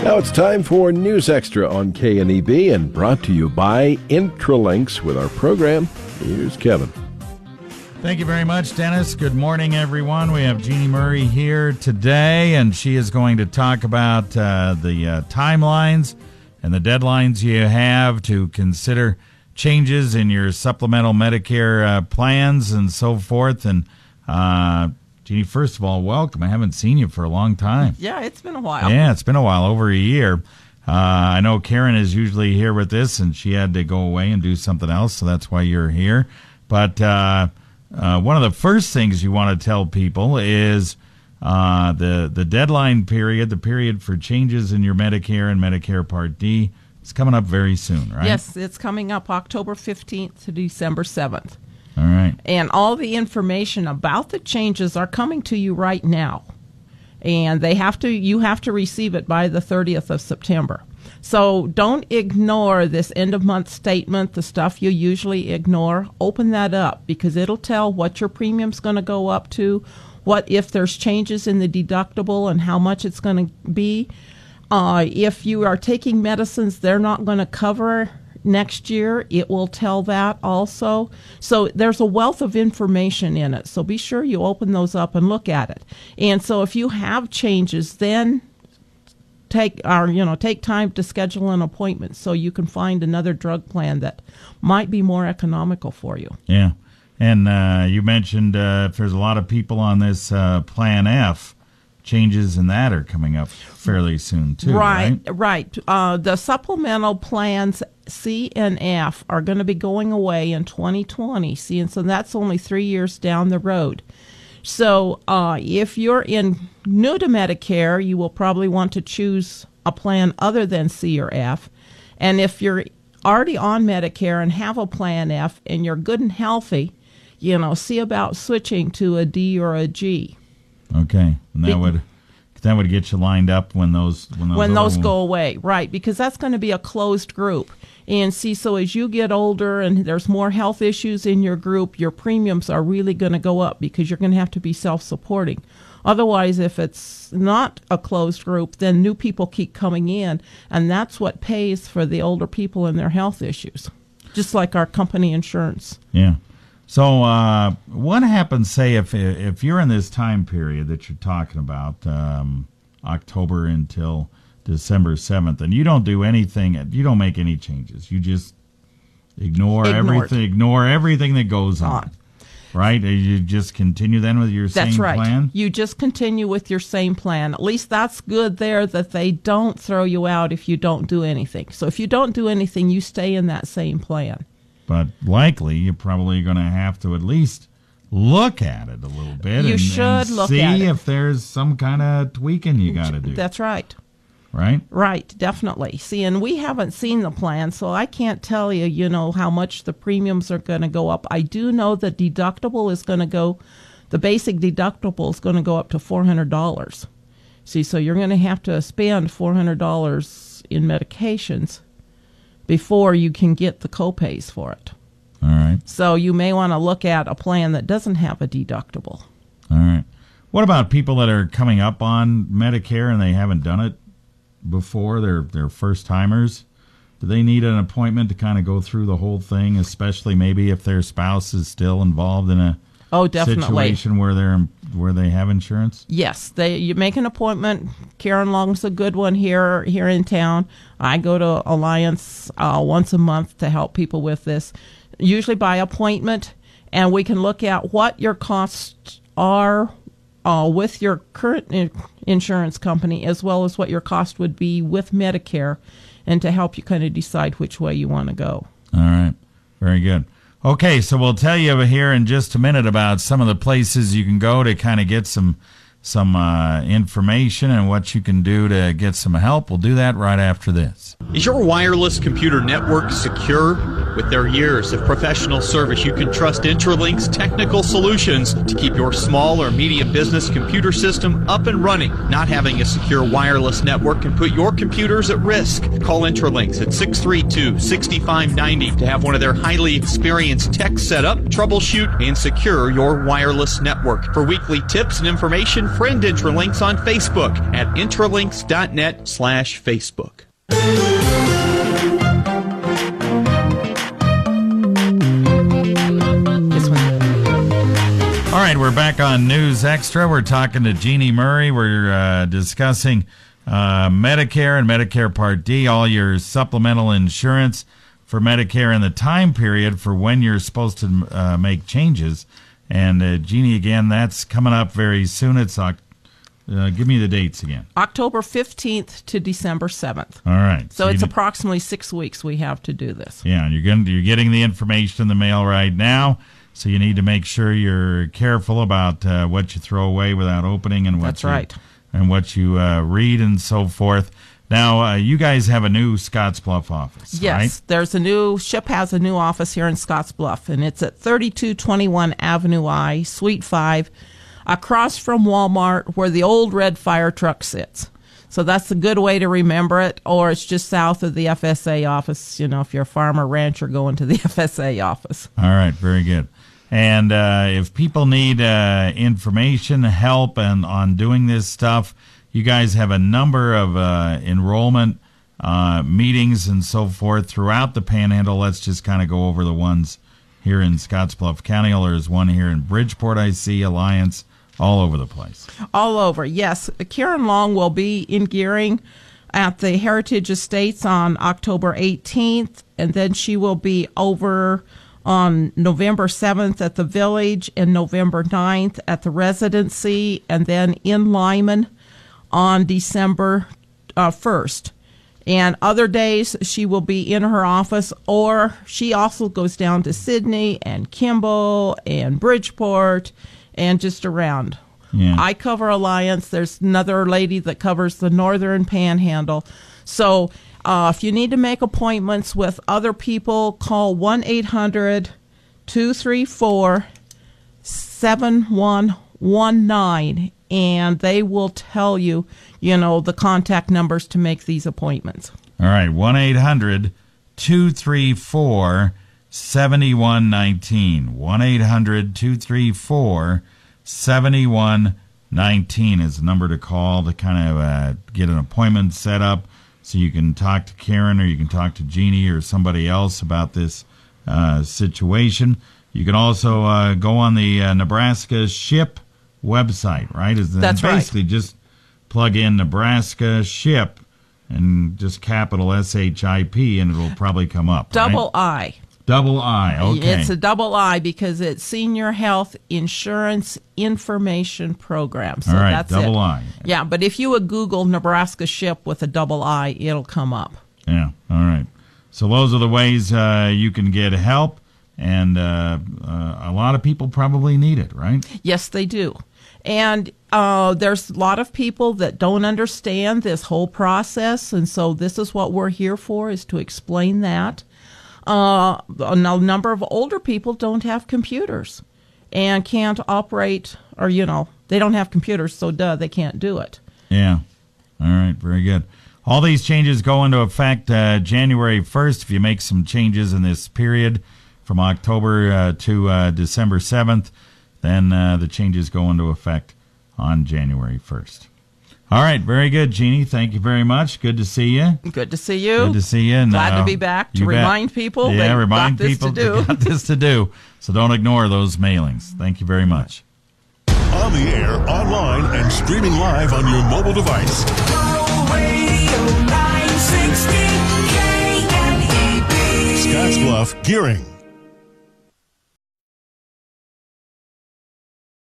Now it's time for News Extra on KNEB and brought to you by Intralinks with our program. Here's Kevin. Thank you very much, Dennis. Good morning, everyone. We have Jeanne Murray here today, and she is going to talk about the timelines and the deadlines you have to consider changes in your supplemental Medicare plans and so forth. And Jeanne, first of all, welcome. I haven't seen you for a long time. Yeah, it's been a while. Yeah, it's been a while, over a year. I know Karen is usually here with this, and she had to go away and do something else, so that's why you're here. But one of the first things you want to tell people is the deadline period, the period for changes in your Medicare and Medicare Part D, is coming up very soon, right? Yes, it's coming up October 15th to December 7th. All right. And all the information about the changes are coming to you right now. And you have to receive it by the 30th of September. So don't ignore this end-of-month statement, the stuff you usually ignore. Open that up because it'll tell what your premium's going to go up to, what if there's changes in the deductible and how much it's going to be. If you are taking medicines they're not going to cover next year, it will tell that also. So there's a wealth of information in it. So be sure you open those up and look at it. And so if you have changes, then take time to schedule an appointment so you can find another drug plan that might be more economical for you. Yeah. And you mentioned if there's a lot of people on this Plan F, changes in that are coming up fairly soon too, right? Right. The supplemental plans C and F are going to be going away in 2020. See, and so that's only 3 years down the road. So if you're new to Medicare, you will probably want to choose a plan other than C or F. And if you're already on Medicare and have a Plan F and you're good and healthy, see about switching to a D or a G. Okay, and that would get you lined up when those go away, right? Because that's going to be a closed group. And see, so as you get older and there's more health issues in your group, your premiums are really going to go up because you're going to have to be self-supporting. Otherwise, if it's not a closed group, then new people keep coming in, and that's what pays for the older people and their health issues, just like our company insurance. Yeah. So what happens, say, if you're in this time period that you're talking about, October until December 7th, and you don't do anything, you don't make any changes, you just ignore everything that goes on, right? You just continue then with your same plan? That's right. You just continue with your same plan. At least that's good there, that they don't throw you out if you don't do anything. So if you don't do anything, you stay in that same plan. But likely, you're probably going to have to at least look at it a little bit. You should look at it. See if there's some kind of tweaking you got to do. That's right. Right? Right, definitely. See, and we haven't seen the plan, so I can't tell you, how much the premiums are going to go up. I do know the deductible is going to go, the basic deductible is going to go up to $400. See, so you're going to have to spend $400 in medications before you can get the copays for it. All right. So you may want to look at a plan that doesn't have a deductible. All right. What about people that are coming up on Medicare and they haven't done it before? They're first-timers. Do they need an appointment to kind of go through the whole thing, especially maybe if their spouse is still involved in a situation where they have insurance? Yes, you make an appointment. Karen Long's a good one here in town. I go to Alliance once a month to help people with this, usually by appointment, and we can look at what your costs are with your current insurance company, as well as what your cost would be with Medicare, and to help you kind of decide which way you want to go. All right, very good. Okay, so we'll tell you here in just a minute about some of the places you can go to kind of get some information and what you can do to get some help. We'll do that right after this. Is your wireless computer network secure? With their years of professional service, you can trust Intralink's technical solutions to keep your small or medium business computer system up and running. Not having a secure wireless network can put your computers at risk. Call Intralinks at 632-6590 to have one of their highly experienced techs set up, troubleshoot, and secure your wireless network. For weekly tips and information, friend Intralinks on Facebook at intralinks.net/Facebook. All right, we're back on News Extra. We're talking to Jeanne Murray. We're discussing Medicare and Medicare Part D, all your supplemental insurance for Medicare and the time period for when you're supposed to make changes. And Jeanne, again, that's coming up very soon. It's give me the dates again. October 15th to December 7th. All right. So it's approximately 6 weeks we have to do this. Yeah, and you're getting the information in the mail right now. So you need to make sure you're careful about what you throw away without opening and what what you read and so forth. Now, you guys have a new Scottsbluff office, yes, right? SHIP has a new office here in Scottsbluff, and it's at 3221 Avenue I, Suite 5, across from Walmart where the old red fire truck sits. So that's a good way to remember it, or it's just south of the FSA office, if you're a farmer, rancher, going to the FSA office. All right, very good. And if people need information, help on doing this stuff, you guys have a number of enrollment meetings and so forth throughout the Panhandle. Let's just kind of go over the ones here in Scottsbluff County. There's one here in Bridgeport, I see, Alliance, all over the place. All over, yes. Karen Long will be in Gearing at the Heritage Estates on October 18th, and then she will be over on November 7th at the Village and November 9th at the Residency, and then in Lyman on December 1st. And other days she will be in her office, or she also goes down to Sydney and Kimball and Bridgeport and just around. Yeah. I cover Alliance. There's another lady that covers the Northern Panhandle. So if you need to make appointments with other people, call 1-800-234-7119, and they will tell you, the contact numbers to make these appointments. All right, 1-800-234-7119. 1-800-234-7119 is the number to call to kind of get an appointment set up so you can talk to Karen or you can talk to Jeanne or somebody else about this situation. You can also go on the Nebraska SHIP website, right? That's right. Basically just plug in Nebraska SHIP and just capital SHIP and it'll probably come up. Double right? I. Double I, okay. It's a double I because it's Senior Health Insurance Information Program. So all right, that's double it. I. Yeah, but if you would Google Nebraska SHIP with a double I, it'll come up. Yeah, all right. So those are the ways you can get help, and a lot of people probably need it, right? Yes, they do. And there's a lot of people that don't understand this whole process, and so this is what we're here for, is to explain that. A number of older people don't have computers and can't operate, or, they don't have computers, so they can't do it. Yeah. All right, very good. All these changes go into effect January 1st. If you make some changes in this period from October to December 7th, then the changes go into effect on January 1st. All right, very good, Jeanne. Thank you very much. Good to see you. Good to see you. Good to see you. And, glad to be back to remind people they've got this to do. Got this to do. So don't ignore those mailings. Thank you very much. On the air, online, and streaming live on your mobile device. Radio 960 KNEB. Scottsbluff Gearing.